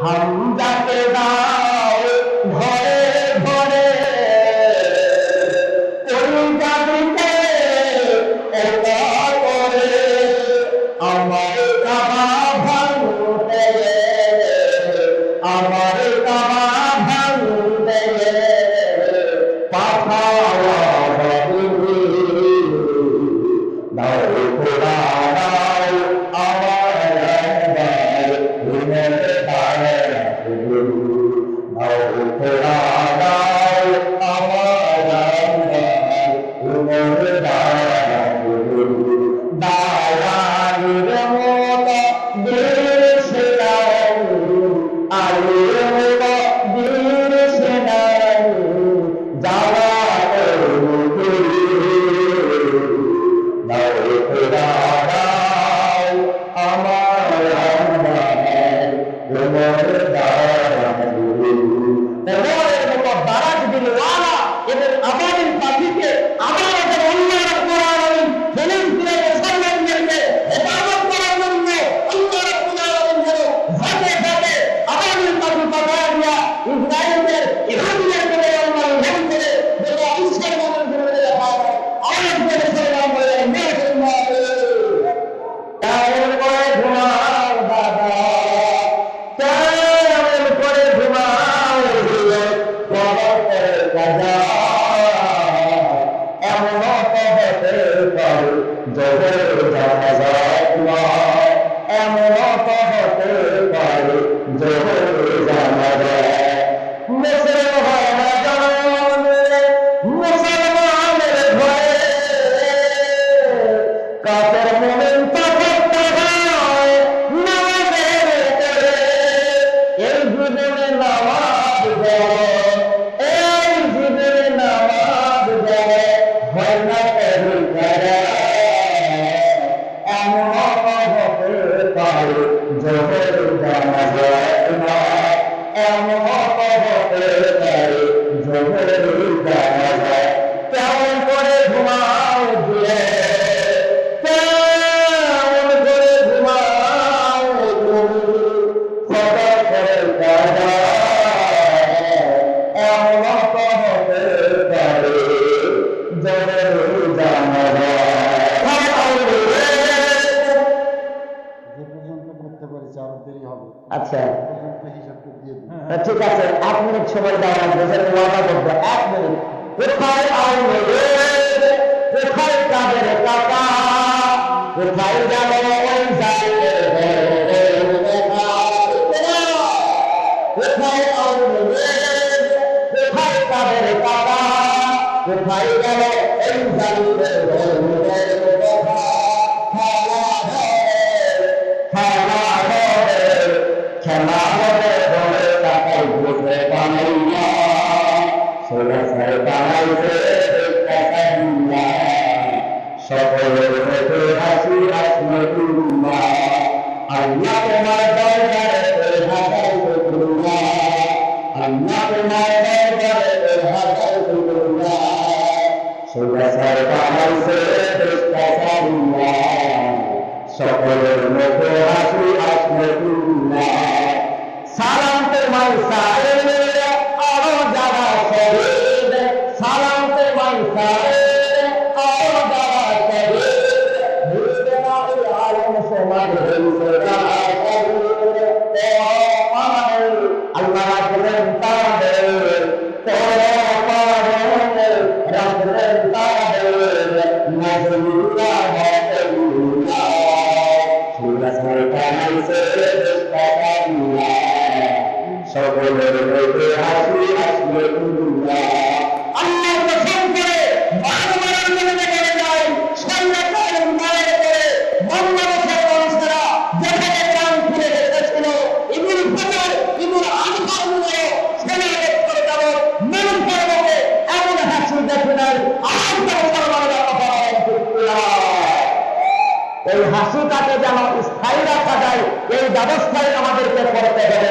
হামদাকে দাও ঘরে ঘরে ওই জাতিতে ওটা করে আমার কাবা ভাঙতে আমার কাবা ভাঙতে পাঠাওয়া হবে দাও খোদা দাও আমার একবার ঘুমে আচ্ছা ঠিক আছে 1 মিনিট সময় দেওয়া লাগবে ওয়াদা করবো 1 মিনিট কোথায় আউলে কোথায় কাদের কাকা কোথায় গেল ওই জানে কোথায় আউলে কোথায় কাদের কাকা কোথায় গেল ওই জানে সকলের মধ্যে হাসি আসবে তুল্লা আল্লাহ তোমার দরবারে হাজার তুল্লা আল্লাহ তোমার দরবারে হাজার তুল্লা সুগাসার বানাইছে দেশকাসাল্লা সকলের মধ্যে হাসি আসবে তুল্লা সালাম তোমার সাহেব আরো যারা শহীদ সালাম তোমার সাহেব সকলের মধ্যে হাসি আসবে আল্লাহ পছন্দ করে বারবার মনে করে যায় সাল্লাল্লাহু আলাইহি করে বাংলাদেশের মানুষেরা যেখানে প্রাণ ফিরে এসেছিল ইবুল ফজর ইবুল আনফার মতো সেনাদের করে যাব মন করবে এমন হাসি দেখে নাই আর মুসলমানরা কথা বলে এই হাসিটাকে যেন স্থায়ী রাখা যায় এই ব্যবস্থায় আমাদেরকে করতে হবে